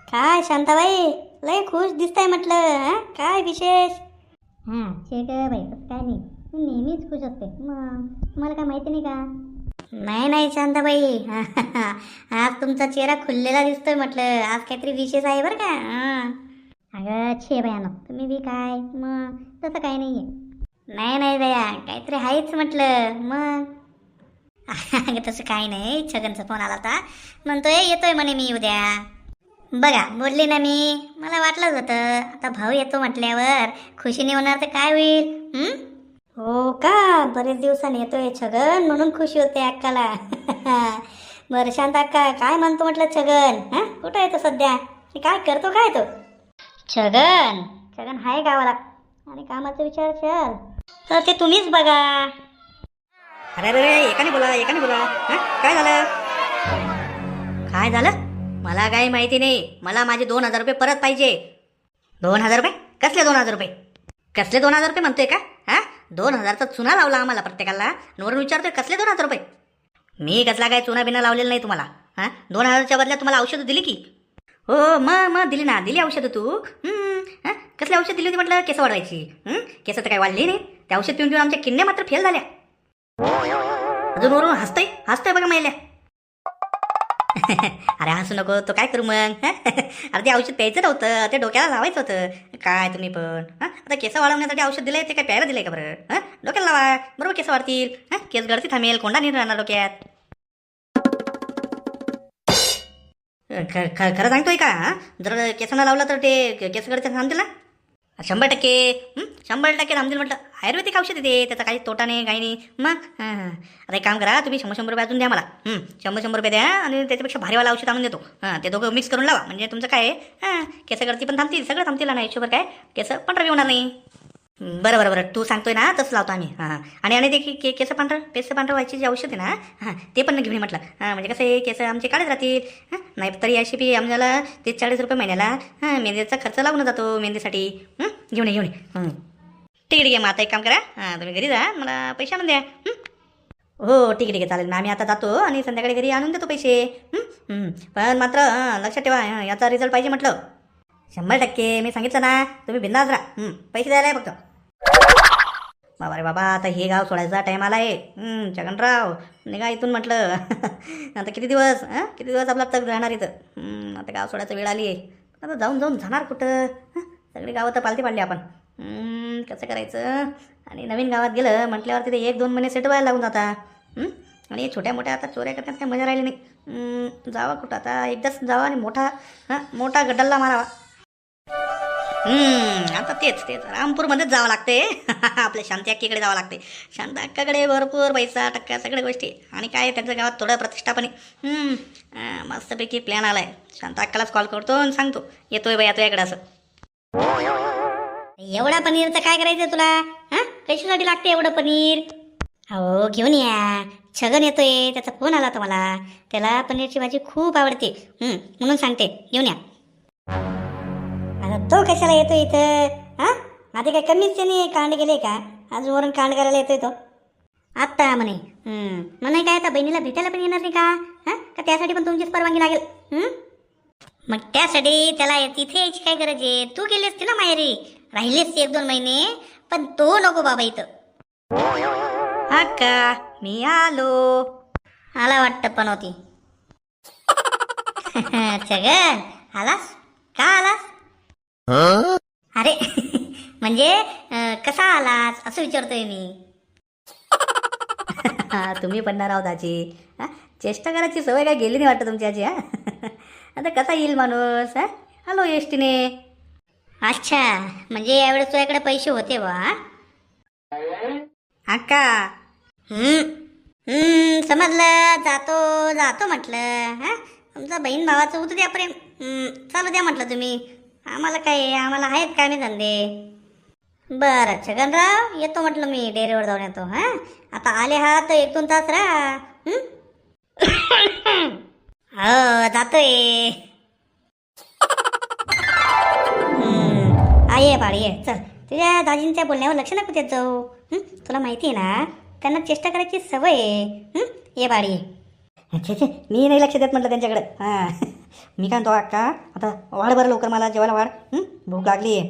काय शांताबाई, लय खुश दिसताय म्हटलं. हा, काय विशेष? हां ठीक आहे बाई, तसं काय नाही, मी नेहमीच खुश असते. मग तुम्हाला काय माहिती नाही का? नाही नाही शांताबाई, आज तुमचा चेहरा खुललेला दिसतोय म्हटलं. आज काहीतरी विशेष आहे बरं का. हां अगं छे बयानो, तुम्ही बी काय, मग तसं काही नाही आहे. नाही नाही दया, काहीतरी आहेच म्हटलं. मग अगं तसं काही नाही, छगनचा फोन आला होता, म्हणतोय येतोय म्हणे मी उद्या. बघा बोलली ना मी, मला वाटलंच होतं. आता भाऊ येतो म्हटल्यावर खुशीने होणार तर काय होईल. हो का, बरेच दिवसांनी येतोय छगन म्हणून खुशी होते अक्काला. बरं शांत अक्का, काय म्हणतो म्हटलं छगन? हा, कुठं आहे तो सध्या? आणि काय करतो काय तो? छगन छगन आहे गावाला, आणि कामाचा विचार चल तर ते तुम्हीच बघा. अरे अरे अरे, एकाने बोला एकाने बोला. हा, काय झालं? काय झालं? मला काही माहिती नाही. मला माझे 2,000 रुपये परत पाहिजे. 2,000 रुपये? कसले 2,000 रुपये? कसले 2,000 रुपये म्हणतोय का? हा, 2,000चा चुना लावला आम्हाला प्रत्येकाला, वरून विचारतोय कसले 2,000 रुपये? मी कसला काय चुना बिना लावलेला नाही तुम्हाला. हा, 2,000च्या बदल्यात तुम्हाला औषधं दिली की? हो मग दिली ना, दिली औषधं तू. हा, कसली औषध दिली होती म्हटलं? केस वाढवायची. केस तर काही वाढली नाही. त्या औषध पिऊन पिऊन आमच्या किडण्या मात्र फेल झाल्या. अजून वरून हसतोय हसतोय बघा महिला. अरे हसू नको, तो काय करू मग? अरे ते औषध प्यायचं नव्हतं, ते डोक्याला लावायचं होतं. काय तुम्ही पण, आता केस वाढवण्यासाठी औषध दिलंय, ते काय प्यायला दिलंय का बरं? डोक्याला लावा, बरोबर केस वाढतील. केस गळती थांबेल, कोंडा नाही राहणार डोक्यात. खरं सांगतोय का? जर केसांना लावलं तर ते केस गळती थांबतील ना? 100%. 100% थांबतील म्हटलं. आयुर्वेदिक औषध येते, त्याचा काही तोटा नाही, काही नाही. मग आता एक काम करा, तुम्ही 100-100 रुपये अजून द्या मला. 100-100 रुपये द्या, आणि त्याच्यापेक्षा भारीवाला औषध आणून देतो. ते दोघं मिक्स करून लावा, म्हणजे तुमचं काय केस गळती पण थांबतील, सगळं थांबतील ना. हिशोबर काय केस पांढरा होणार नाही. बरं, तू सांगतोय ना तसं लावतो आम्ही. आणि ते केस पांढरं व्हायची जे औषध आहे ना, ते पण घेऊन म्हटलं. म्हणजे कसं आहे, केस आमचे काळेच राहतील. नाही तरी अशी बी आम्हाला 30-40 रुपये महिन्याला मेहंदीचा खर्च लागून जातो मेहंदीसाठी. घेऊन ये. ठीक आहे मग आता एक काम करा, तुम्ही घरी जा, मला पैसे आणून द्या. हो ठीक आहे चालेल ना. आम्ही आता जातो आणि संध्याकाळी घरी आणून देतो पैसे. पण मात्र लक्षात ठेवा, याचा रिझल्ट पाहिजे म्हटलं. 100%. मी सांगितलं ना, तुम्ही बिंदास राहा. पैसे द्यायला आहे फक्त. बाबा रे बाबा, आता हे गाव सोडायचा टाईम आला आहे. छगनराव निघा इथून म्हटलं. आता किती दिवस आपला तग राहणार इथं. आता गाव सोडायचं वेळ आली आहे. आता जाऊन जाणार कुठं? सगळी गावं तर पालती पाडली आपण. कसं करायचं? आणि नवीन गावात गेलं म्हटल्यावर तिथे 1-2 महिने सेट व्हायला लागून जातात. आणि छोट्या मोठ्या आता चोऱ्या करण्यात काही मजा राहिली नाही. जावा कुठं आता, एकदाच जावा आणि मोठा गड्डल्ला मारावा. आता तेच रामपूरमध्येच जावं लागते. आपल्या शांती अक्कीकडे जावं लागते. शांत अक्काकडे भरपूर पैसा टक्का सगळ्या गोष्टी, आणि काय त्यांच्या गावात थोडं प्रतिष्ठापणे. मस्तपैकी प्लॅन आलाय. शांत अक्कालाच कॉल करतो आणि सांगतो येतोय बाई तुझ्याकडे असं. एवढा पनीरचं काय करायचं तुला? कशासाठी लागते एवढं पनीर? हो घेऊन या, छगन येतोय, त्याचा फोन आला होता मला. त्याला पनीरची भाजी खूप आवडते, म्हणून सांगते घेऊन या. आता तो कशाला येतो इथं? आधी काय कमीच त्याने कांड गेले का? आज वरून कांड करायला येतोय तो आत्ता म्हणे. म्हणे काय आता बहिणीला भेटायला पण येणार नाही का त्यासाठी पण तुमचीच परवानगी लागेल? मग त्यासाठी त्याला तिथे यायची काय गरज आहे? तू गेली असती ना माहेरी, राहिलीस 1-2 महिने, पण तो नको बाबा इथं. अक्का मी आलो. आला वाटतं पण होती. छगन आलास? का आलास? अरे म्हणजे कसा आलास असं विचारतोय मी. तुम्ही पण ना राव दाजी, चेष्टा करायची सवय काय गेली नाही वाटतं तुमची आजी. आता कसा येईल माणूस? हॅलो एसटीने. अच्छा, म्हणजे यावेळेस तुझ्याकडे पैसे होते बा? अक्का समजलं. जातो म्हटलं. तुमचा बहीण भावाचं होतं द्या प्रेम. चालू द्या म्हटलं तुम्ही. आम्हाला काय, आम्हाला आहेत काय नाही धंदे. बरं छगनराव, येतो म्हटलं मी, डेअरीवर जाऊन येतो. आता आले हा तर 1-2 तास राहा. हो जातोय. ये बाळ ये, चल. तुझ्या दाजींच्या बोलण्यावर लक्ष नको देत जाऊ. तुला माहिती आहे ना, त्यांना चेष्टा करायची सवय आहे. ये बाळ ये. छे छे, मी नाही लक्ष देत म्हटलं त्यांच्याकडे. हां मी काय म्हणतो अक्का, आता वाढ बरं लवकर, मला जेवायला वाढ. भूक लागली आहे.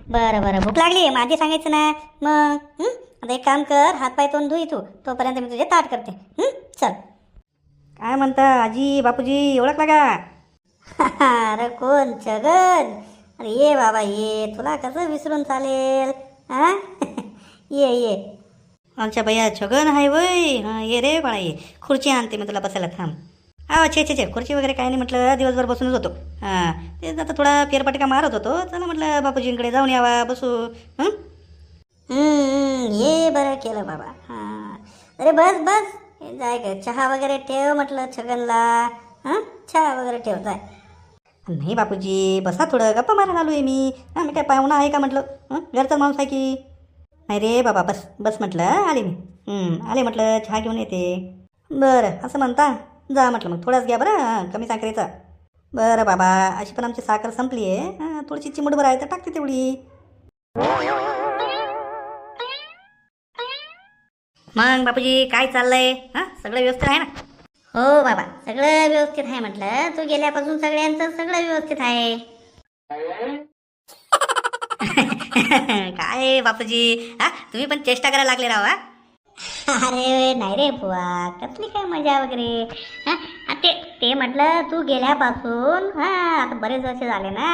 बरं बरं, भूक लागली माझी सांगायचं ना मग. आता एक काम कर, हातपाय तोंड धुई तू, तोपर्यंत मी तुझे ताट करते. चल. काय म्हणता आजी बापूजी, ओळखला का? अरे कोण, छगन? अरे ये बाबा ये, तुला कसं विसरून चालेल? हा ये ये. आमच्या भैया छगन आहे वय. हां ये रे बाळा ये, खुर्ची आणते मी तुला बसायला, थांब. हा छे छे छे, खुर्ची वगैरे काय नाही म्हटलं, दिवसभर बसूनच होतो. हां तेच आता थोडा फेरफटका मारत होतो, चला म्हटलं बापूजींकडे जाऊन यावा, बसू. ये बरं केलं बाबा. हां अरे बस बस, जाय ग, चहा वगैरे ठेव म्हटलं छगनला. चहा वगैरे ठेव, जाय. नाही बापूजी बसा, थोडं गप्पा मारायला आलो आहे मी. मी काय पाहुणा आहे का म्हटलं, घरचा माणूस आहे की नाही रे बाबा, बस बस म्हटलं, आले मी. आले म्हटलं, चहा घेऊन येते. बरं असं म्हणता, जा म्हटलं मग, थोडाच घ्या बरं, कमी साखरेचा. बरं बाबा, अशी पण आमची साखर संपली आहे, थोडीशी चिमूटभर आहे तर टाकते तेवढी. मग बापूजी काय चाललंय, सगळं व्यवस्थित आहे ना? हो बाबा, सगळं व्यवस्थित आहे म्हटलं, तू गेल्यापासून सगळ्यांचं सगळं व्यवस्थित आहे. काय बापूजी, तुम्ही पण चेष्टा करायला लागले राव. अरे नाही रे बुवा, कसली काय मजा वगैरे. ते म्हटलं तू गेल्यापासून आता बरेच वर्ष झाले ना,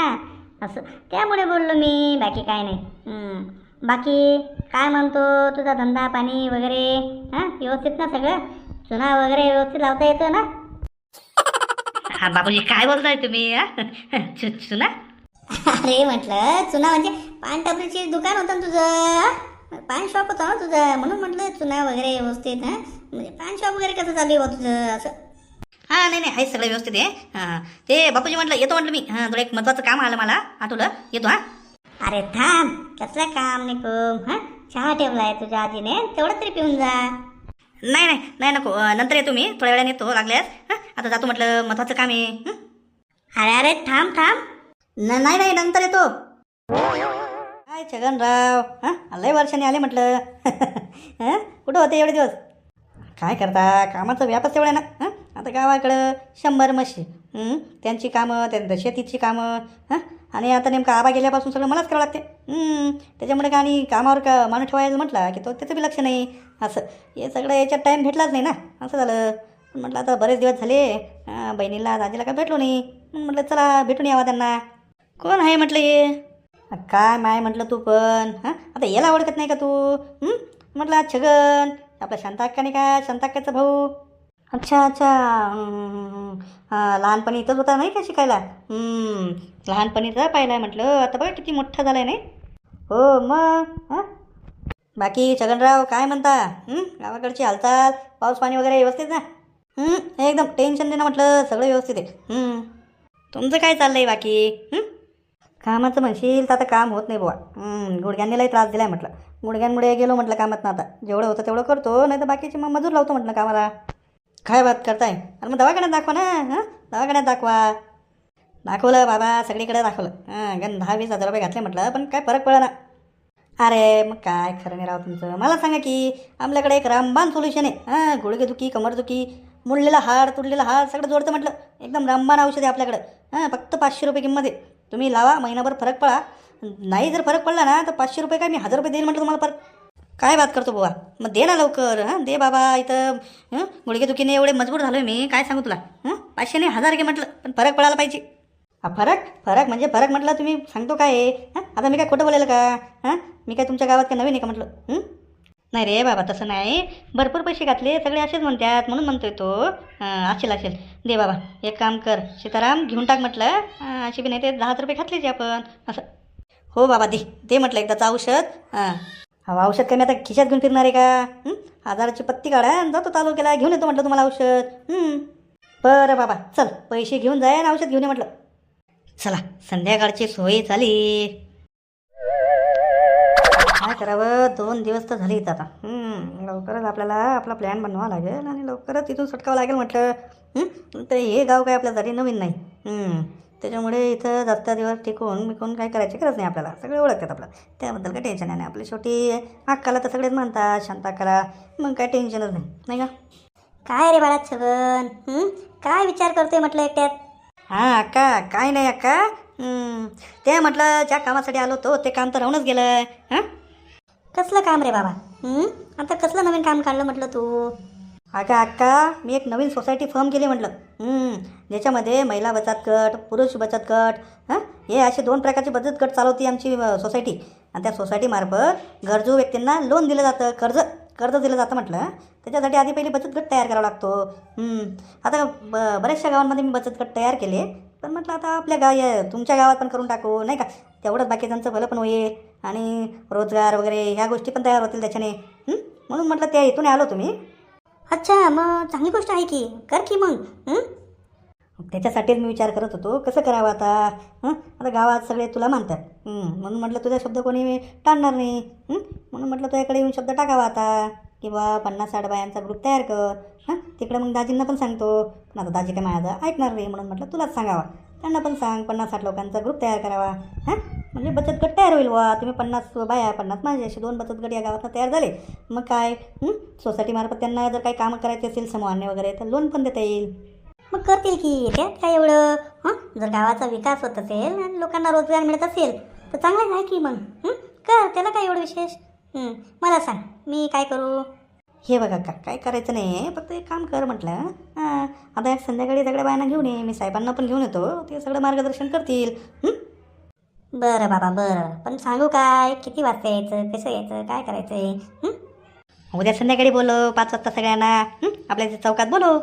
असं त्यामुळे बोललो मी, बाकी काय नाही. बाकी काय म्हणतो, तुझा धंदा पाणी वगैरे व्यवस्थित ना सगळं? चुना वगैरे व्यवस्थित लावता येतो ना? बापूजी काय बोलताय तुम्ही, चुना? अरे म्हटलं चुना म्हणजे पान टपरीचे दुकान होतं ना तुझं, पान शॉप होतं ना तुझं, म्हणून म्हटलं चुना वगैरे व्यवस्थित. म्हणजे पान शॉप वगैरे कसं चालू आहे तुझं असं? नाही आहे सगळं व्यवस्थित आहे. ते बापूजी म्हटलं येतो म्हटलं मी, थोडं एक महत्वाचं काम आलं मला, आठवलं, येतो. अरे थांब, कसलं काम निकूम, चहा ठेवलाय तुझ्या आजीने, तेवढं तरी पिऊन जा. नाही नको, नंतर येतो मी, थोड्या वेळाने येतो लागल्यास. आता जातो म्हटलं, महत्वाचं काम आहे. अरे थांब थांब. नाही नंतर येतो. काय छगनराव, लय वर्षाने आले म्हटलं. कुठं होते एवढे दिवस? काय करता, कामाचा व्यापच एवढा ना. आता गावाकडं 100 म्हशी, त्यांची कामं, त्यांचं शेतीची कामं, आणि आता नेमकं आबा गेल्यापासून सगळं मलाच करावं लागते. त्याच्यामुळे का, आणि कामावर का माणूस ठेवायला म्हटला की तो त्याचं बी लक्ष नाही. असं हे सगळं याच्यात टाईम भेटलाच नाही ना, असं झालं. पण म्हटलं आता बरेच दिवस झाले, बहिणीला दाजीला काय भेटलो नाही, म्हटलं चला भेटून यावा त्यांना. कोण आहे म्हटलं हे? काय माय म्हटलं तू पण, आता याला ओळखत नाही का तू? म्हटलं छगन, आपला शांताक्का नाही का, शांताक्काचा भाऊ. अच्छा लहानपणी इथंच होता नाही का शिकायला? लहानपणीचा पाहिला आहे म्हटलं, आता बघा किती मोठा झाला आहे नाही? हो मग. बाकी छगनराव काय म्हणता, गावाकडची हालचाल, पाऊस पाणी वगैरे व्यवस्थित ना? एकदम टेन्शन नाही ना म्हटलं, सगळं व्यवस्थित आहे. तुमचं काय चाललंय बाकी? कामाचं म्हणशील तर आता काम होत नाही बुवा. गुडघ्यांनीलाही त्रास दिला आहे म्हटलं, गुडघ्यांमुळे गेलो म्हटलं कामात ना. आता जेवढं होतं तेवढं करतो, नाही तर बाकीचे मग मजूर लावतो म्हटलं कामाला. काय बात करताय? अरे मग दवाखान्यात दाखवा ना, दवाखान्यात दाखवलं बाबा, सगळीकडे दाखवलं. गण 10-20 हजार रुपये घातले म्हटलं, पण काय फरक पडला ना. अरे मग काय खरं नाही राव तुमचं. मला सांगा की, आपल्याकडे एक रामबाण सोल्युशन आहे. गुडघेदुखी, कमरदुखी, मुडलेला हाड, तुडलेला हाड सगळं जोडतं म्हटलं. एकदम रामबाण औषध आहे आपल्याकडं. फक्त 500 रुपये किंमत आहे. तुम्ही लावा, महिनाभर फरक पडा. नाही जर फरक पडला ना तर 500 रुपये काय मी 1000 रुपये देईन म्हटलं तुम्हाला परत. काय बात करतो बुवा, मग दे ना लवकर. दे बाबा, इथं गुडघेदुखीने एवढे मजबूर झालो आहे मी, काय सांगू तुला. 500 नाही 1000 घे म्हटलं, पण फरक पडायला पाहिजे. फरक म्हणजे फरक म्हटलं, तुम्ही सांगतो काय आहे? आता मी काय खोटं बोलेलं का? मी काय तुमच्या गावात काय नवीन आहे का म्हटलं? नाही रे बाबा, तसं नाही. भरपूर पैसे घातले, सगळे असेच म्हणतात, म्हणून म्हणतोय तो. असेल. दे बाबा, एक काम कर सीताराम, घेऊन टाक म्हटलं. अशी बी नाही ते 10 रुपये घातलेच आपण असं. हो बाबा, दे म्हटलं एकदाचं औषध. औषध काय मी आता खिशात घेऊन फिरणार आहे का? 1000ची पत्ती काढा, जातो तालुक्याला, घेऊन येतो म्हटलं तुम्हाला औषध. बरं बाबा, चल पैसे घेऊन जाय आणि औषध घेऊन ये म्हटलं. चला, संध्याकाळची सोय झाली. काय करावं, 2 दिवस तर झाले इथं आता. लवकरच आपल्याला आपला प्लॅन बनवावा लागेल आणि लवकरच तिथून सुटकावं लागेल म्हटलं. तर हे गाव काय आपल्यासाठी नवीन नाही. त्याच्यामुळे इथं जास्त दिवस टिकून काय करायची गरज नाही आपल्याला. सगळे ओळखतात आपलं, त्याबद्दल काय टेन्शन नाही. आपली शेवटी अक्काला तर सगळेच म्हणतात, शांत अक्काला, मग काय टेन्शनच नाही का? काय रे बाळा छगन, काय विचार करतोय म्हटलं एकट्यात? हां अक्का, काय नाही अक्का. ते म्हटलं ज्या कामासाठी आलो होतो ते काम तर राहूनच गेलं. हां कसलं काम रे बाबा? आता कसलं नवीन काम काढलं म्हटलं तू? अगं अक्का, मी एक नवीन सोसायटी फॉर्म केली म्हटलं. ज्याच्यामध्ये महिला बचत गट, पुरुष बचत गट, हे असे 2 प्रकारचे बचत गट चालवते आमची सोसायटी. आणि त्या सोसायटीमार्फत गरजू व्यक्तींना लोन दिलं जातं, कर्ज दिलं जातं म्हटलं. त्याच्यासाठी आधी पहिली बचत गट तयार करावा लागतो. आता बऱ्याचशा गावांमध्ये मी बचत गट तयार केले, पण म्हटलं आता आपल्या तुमच्या गावात पण करून टाकू नाही का. तेवढंच बाकीच्यांचं भलं पण होईल आणि रोजगार वगैरे ह्या गोष्टी पण तयार होतील त्याच्याने. म्हणून म्हटलं त्या इथून आलो तुम्ही. अच्छा, मग चांगली गोष्ट आहे की, कर की मग. त्याच्यासाठीच मी विचार करत होतो कसं करावं आता. आता गावात सगळे तुला मानतात, म्हणून म्हटलं तुझा शब्द कोणी टाळणार नाही. म्हणून म्हटलं तुझ्याकडे येऊन शब्द टाकावा आता की बा 50-60 बायांचा ग्रुप तयार कर. तिकडे मग दाजींना पण सांगतो, पण आता दाजी काय माझं ऐकणार नाही, म्हणून म्हटलं तुलाच सांगावा. त्यांना पण सांग 50-60 लोकांचा ग्रुप तयार करावा. म्हणजे बचत गट तयार होईल वा. तुम्ही 50 बाया 50 माझे असे 2 बचत गट या गावात तयार झाले. मग काय सोसायटीमार्फत त्यांना जर काही कामं करायचे असेल समूहाने वगैरे तर लोन पण देता येईल. मग करतील की, त्यात काय एवढं. जर गावाचा विकास होत असेल आणि लोकांना रोजगार मिळत असेल तर चांगलं आहे की मग. कर, त्याला काय एवढं विशेष. मला सांग मी काय करू. हे बघा का, काय करायचं नाही आहे, फक्त एक काम कर म्हटलं. आता एक संध्याकाळी सगळ्या बायांना घेऊन ये, मी साहेबांना पण घेऊन येतो, ते सगळं मार्गदर्शन करतील. बरं बाबा बरं, पण सांगू काय, किती वाजता यायचं, कसं यायचं, काय करायचं? उद्या संध्याकाळी बोलव 5 वाजता सगळ्यांना. आपल्या इथे चौकात बोलव.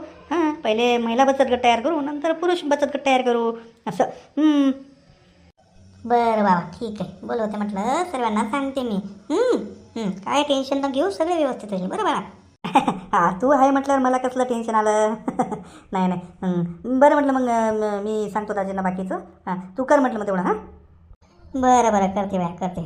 पहिले महिला बचत गट तयार करू, नंतर पुरुष बचत गट तयार करू असं. बरं बाबा ठीक आहे, बोलवते म्हटलं, सर्वांना सांगते मी. काय टेन्शन न घेऊ, सगळे व्यवस्थित होईल. बरं बाळा. हां, तू आहे म्हटल्यावर मला कसलं टेन्शन आलं. नाही बरं म्हटलं, मग मी सांगतो दाजींना बाकीचं. तू कर म्हटलं मग तेवढं. बरं करते बाळा, करते.